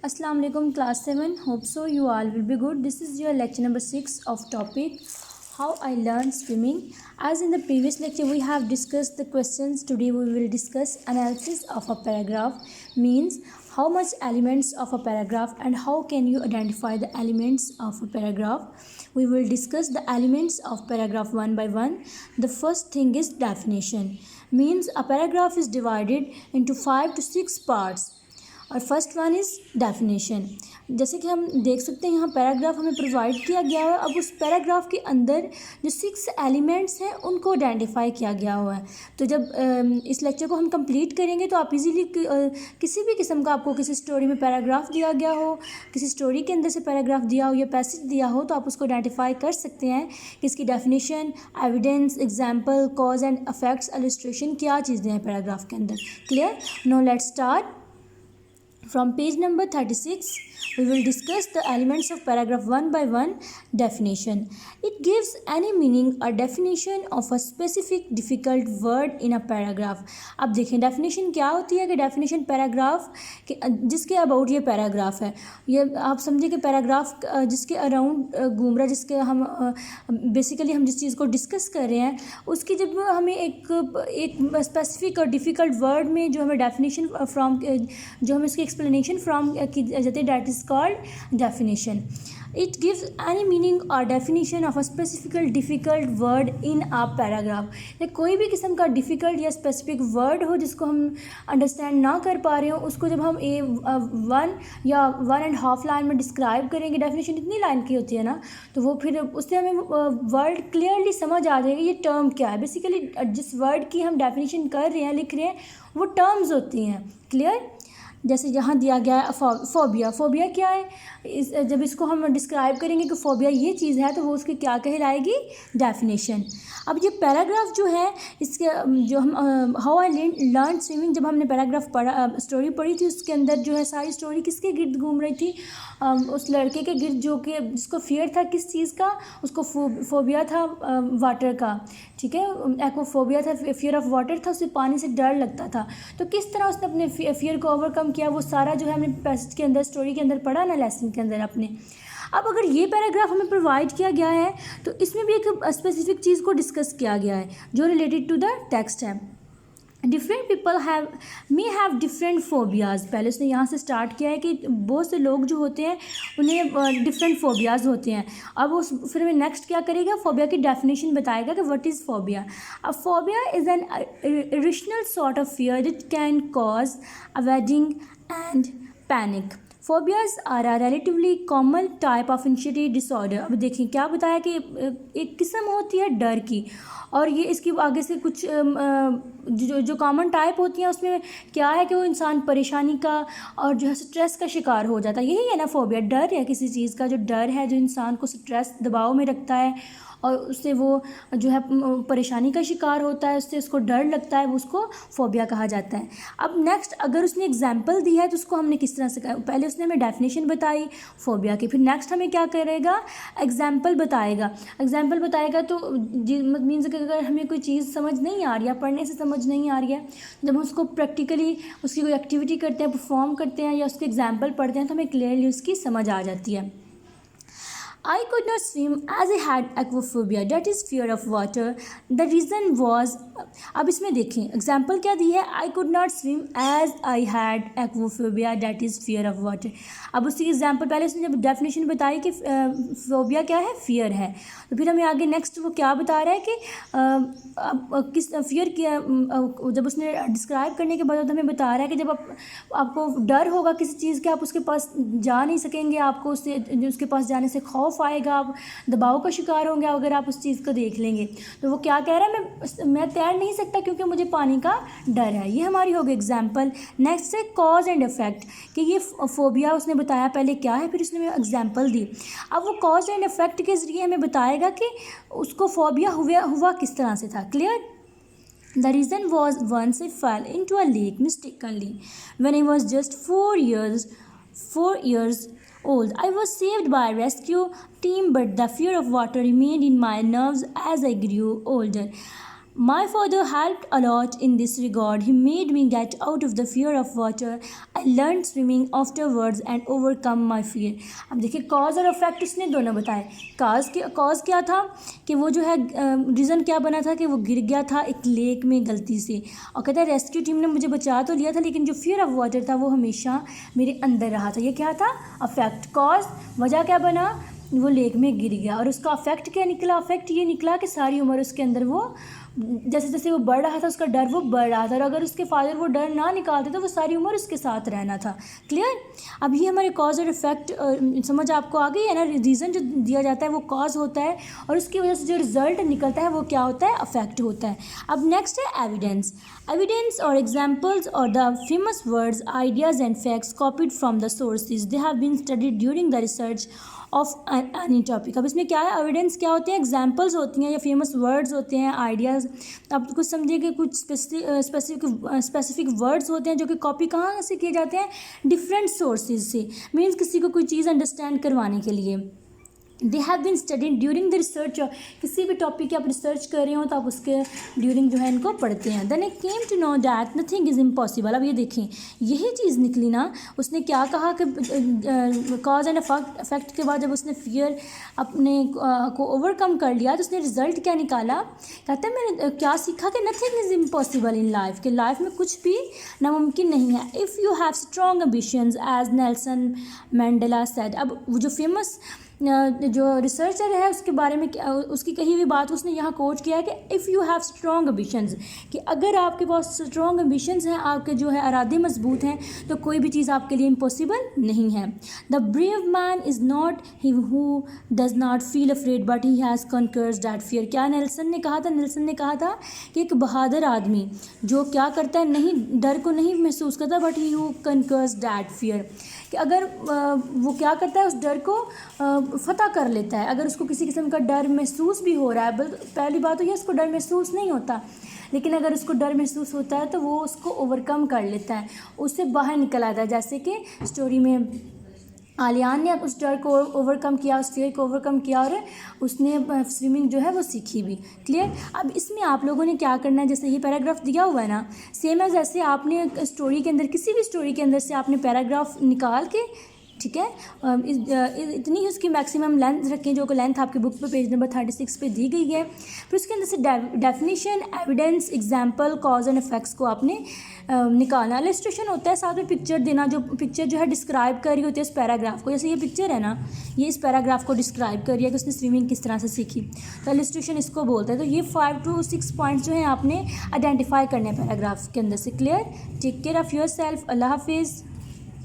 Assalamu alaikum class 7. Hope so you all will be good. This is your lecture number 6 of topic how I learned swimming. As in the previous lecture we have discussed the questions. Today we will discuss analysis of a paragraph, means how much elements of a paragraph and how can you identify the elements of a paragraph. We will discuss the elements of paragraph one by one. The first thing is definition, means a paragraph is divided into 5 to 6 parts और first one is definition. जैसे कि हम देख सकते हैं यहाँ paragraph हमें provide किया गया है. अब उस पैराग्राफ के अंदर जो 6 एलिमेंट्स हैं उनको आइडेंटिफाई किया गया हुआ है. तो जब इस लेक्चर को हम कंप्लीट करेंगे तो आप इजीली किसी भी किस्म का आपको किसी स्टोरी में पैराग्राफ दिया गया हो, किसी स्टोरी के अंदर से पैराग्राफ दिया हो या पैसेज दिया हो, तो आप उसको आइडेंटिफाई कर सकते हैं कि इसकी definition, evidence, example, cause and effects, illustration क्या चीज़ें हैं पैराग्राफ के अंदर. Clear? No let's start. From page number 36, we will discuss the elements of paragraph one by one. Definition. It gives any meaning or definition of a specific difficult word in a paragraph. अब देखें definition क्या होती है कि definition paragraph के जिसके about ये paragraph है, ये आप समझिए कि पैराग्राफ जिसके अराउंड घूम रहा है, जिसके हम बेसिकली हम जिस चीज़ को डिस्कस कर रहे हैं उसकी जब हमें एक स्पेसिफिक और डिफ़िकल्ट वर्ड में जो हमें डेफिनेशन फ्रॉम जो हमें इसकी explanation from की जाती है, that is called definition. It gives any meaning or definition of a specific difficult word in a paragraph. कोई भी किस्म का डिफ़िकल्ट या स्पेसिफिक वर्ड हो जिसको हम अंडरस्टैंड ना कर पा रहे हो, उसको जब हम 1 या 1.5 लाइन में डिस्क्राइब करेंगे, डेफिनेशन इतनी लाइन की होती है ना, तो वो फिर उससे हमें वर्ड क्लियरली समझ आ जाएगा ये टर्म क्या है. बेसिकली जिस वर्ड की हम डेफिनेशन कर रहे हैं, लिख रहे हैं, वो टर्म्स होती हैं. क्लियर? जैसे यहाँ दिया गया है फोबिया. फोबिया क्या है? जब इसको हम डिस्क्राइब करेंगे कि फोबिया ये चीज़ है, तो वो उसकी क्या कहलाएगी? डेफिनेशन. अब ये पैराग्राफ जो है इसके जो हम हाउ आई लर्न स्विमिंग, जब हमने पैराग्राफ पढ़ा, स्टोरी पढ़ी थी, उसके अंदर जो है सारी स्टोरी किसके गिर्द घूम रही थी? उस लड़के के गिर्द जो कि जिसको फियर था किस चीज़ का? उसको फोबिया था वाटर का. ठीक है, एक्वाफोबिया था, फियर ऑफ वाटर था, उसे पानी से डर लगता था. तो किस तरह उसने अपने फियर को ओवरकम किया, वो सारा जो है हमने पैसेज के अंदर, स्टोरी के अंदर पढ़ा ना, लेसन के अंदर अपने. अब अगर ये पैराग्राफ हमें प्रोवाइड किया गया है तो इसमें भी एक स्पेसिफिक चीज़ को डिस्कस किया गया है जो रिलेटेड टू द टेक्स्ट है. Different people may have different phobias. पहले उसने यहाँ से स्टार्ट किया है कि बहुत से लोग जो होते हैं उन्हें डिफरेंट फोबियाज़ होते हैं. अब उस फिर हमें नेक्स्ट क्या करेगा? फोबिया की डेफिनेशन बताएगा कि व्हाट इज़ फोबिया. अब phobia is an irrational sort of fear it can cause avoiding and panic. Phobias are a relatively common type of anxiety disorder. अब देखिए क्या बताया कि एक किस्म होती है डर की, और ये इसकी आगे से कुछ जो कॉमन टाइप होती हैं उसमें क्या है कि वो इंसान परेशानी का और जो है स्ट्रेस का शिकार हो जाता है. यही है ना फोबिया. डर है किसी चीज़ का, जो डर है जो इंसान को स्ट्रेस दबाव में रखता है और उससे वो जो है परेशानी का शिकार होता है, उससे उसको डर लगता है, वो उसको फोबिया कहा जाता है. अब नेक्स्ट अगर उसने एग्जांपल दी है तो उसको हमने किस तरह से कहा? पहले उसने हमें डेफिनेशन बताई फोबिया की, फिर नेक्स्ट हमें क्या करेगा? एग्जांपल बताएगा. एग्जांपल बताएगा तो मीन्स कि अगर हमें कोई चीज़ समझ नहीं आ रही है, पढ़ने से समझ नहीं आ रही है, जब हम उसको प्रैक्टिकली उसकी कोई एक्टिविटी करते हैं, परफॉर्म करते हैं या उसके एग्जाम्पल पढ़ते हैं, तो हमें क्लियरली उसकी समझ आ जाती है. I could not swim as I had aquaphobia, that is fear of water. The reason was, अब इसमें देखें एग्जाम्पल क्या दी है? I could not swim as I had aquaphobia, that is fear of water. अब उसकी एग्जाम्पल पहले उसने जब डेफिनेशन बताई कि फोबिया क्या है? फियर है. तो फिर हमें आगे नेक्स्ट वो क्या बता रहा है कि किस फियर किया, जब उसने डिस्क्राइब करने के बाद हमें बता रहा है कि जब आपको डर होगा किसी चीज़ के, आप उसके पास जा नहीं सकेंगे, आपको उसके पास जाने से खौफ आएगा, आप दबाव का शिकार होंगे अगर आप उस चीज़ को देख लेंगे. तो वो क्या कह रहा है? मैं तैर नहीं सकता क्योंकि मुझे पानी का डर है. ये हमारी होगी एग्जाम्पल. नेक्स्ट है कॉज एंड इफेक्ट, कि ये फोबिया उसने बताया पहले क्या है, फिर उसने एग्जाम्पल दी. अब वो कॉज एंड इफेक्ट के ज़रिए हमें बताएगा कि उसको फोबिया हुआ किस तरह से था. Clear? The reason was once I fell into a lake mistakenly when I was just 4 years old. I was saved by a rescue team, but the fear of water remained in my nerves as I grew older. My father helped a lot in this regard. He made me get out of the fear of water. I learned swimming afterwards and overcome my fear. अब देखिए cause और effect उसने दोनों बताए. Cause क्या था कि वो जो है रीज़न क्या बना था कि वो गिर गया था एक लेक में गलती से, और कहता है रेस्क्यू टीम ने मुझे बचा तो लिया था लेकिन जो फियर ऑफ वाटर था वो हमेशा मेरे अंदर रहा था. ये क्या था? अफेक्ट. कॉज वजह क्या बना? वो लेक में गिर गया. और उसका अफेक्ट क्या निकला? अफेक्ट ये निकला कि सारी उम्र उसके अंदर वो जैसे जैसे वो बढ़ रहा था उसका डर वो बढ़ रहा था, और अगर उसके फादर वो डर ना निकालते तो वो सारी उम्र उसके साथ रहना था. क्लियर? अब ये हमारे कॉज और इफेक्ट समझ आपको आ गई है ना. रीज़न जो दिया जाता है वो कॉज होता है और उसकी वजह से जो रिजल्ट निकलता है वो क्या होता है? अफेक्ट होता है. अब नेक्स्ट है एविडेंस. एविडेंस और एग्जाम्पल्स और the famous words, ideas and facts copied from the sources. They have been studied during the research of any topic. अब इसमें क्या है? एविडेंस क्या होते हैं? एग्जाम्पल्स होती हैं या फेमस वर्ड्स होते हैं, आइडियाज़. आप कुछ समझिए कि कुछ स्पेसिफिक वर्ड्स होते हैं जो कि कॉपी कहाँ से किए जाते हैं? डिफरेंट सोर्सेज से. मीन्स किसी को कोई चीज़ अंडरस्टैंड करवाने के लिए. They have been studied during the research. किसी भी टॉपिक की आप रिसर्च कर रहे हो तो आप उसके ड्यूरिंग जो है इनको पढ़ते हैं. Then I came to know that nothing is impossible. अब ये देखें यही चीज़ निकली ना. उसने क्या कहा कि कॉज एंड इफेक्ट के बाद जब उसने फियर अपने को ओवरकम कर लिया तो उसने रिजल्ट क्या निकाला? कहते हैं मैंने क्या सीखा कि nothing is impossible in life, कि लाइफ में कुछ भी नामुमकिन नहीं है. If you have strong ambitions as Nelson Mandela said. अब वो जो फेमस जो रिसर्चर है उसके बारे में उसकी कही हुई बात उसने यहाँ कोट किया है कि if you have strong ambitions, कि अगर आपके पास स्ट्रॉन्ग एम्बिशंस हैं, आपके जो है इरादे मजबूत हैं, तो कोई भी चीज़ आपके लिए इम्पॉसिबल नहीं है. The brave man is not he who does not feel afraid but he has conquers that fear. क्या नेल्सन ने कहा था? नेल्सन ने कहा था कि एक बहादुर आदमी जो क्या करता है, नहीं डर को नहीं महसूस करता, but he who conquers that fear, कि अगर वो क्या करता है उस डर को फतह कर लेता है. अगर उसको किसी किस्म का डर महसूस भी हो रहा है, पहली बात तो ये उसको डर महसूस नहीं होता, लेकिन अगर उसको डर महसूस होता है तो वो उसको ओवरकम कर लेता है, उससे बाहर निकल आता है. जैसे कि स्टोरी में आलियान ने उस डर को ओवरकम किया, उस फियर को ओवरकम किया और उसने स्विमिंग जो है वो सीखी भी. क्लियर? अब इसमें आप लोगों ने क्या करना है, जैसे ये पैराग्राफ दिया हुआ है ना, सेम है जैसे आपने स्टोरी के अंदर किसी भी स्टोरी के अंदर से आपने पैराग्राफ निकाल के, ठीक है, इतनी ही उसकी मैक्सिमम लेंथ रखें जो कि लेंथ आपकी बुक पे पेज नंबर 36 पे दी गई है. फिर उसके अंदर से definition, evidence, example, cause and effects को आपने निकालना. इलस्ट्रेशन होता है साथ में पिक्चर देना, जो पिक्चर जो है डिस्क्राइब कर रही होती है इस पैराग्राफ को. जैसे ये पिक्चर है ना, ये इस पैराग्राफ को डिस्क्राइब कर रही है कि उसने स्विमिंग किस तरह से सीखी, तो इलस्ट्रेशन इसको बोलते हैं. तो ये 5 to 6 पॉइंट्स जो हैं आपने आइडेंटिफाई करने हैं पैराग्राफ के अंदर से. Clear? Take care of yourself. अल्लाह हाफिज़.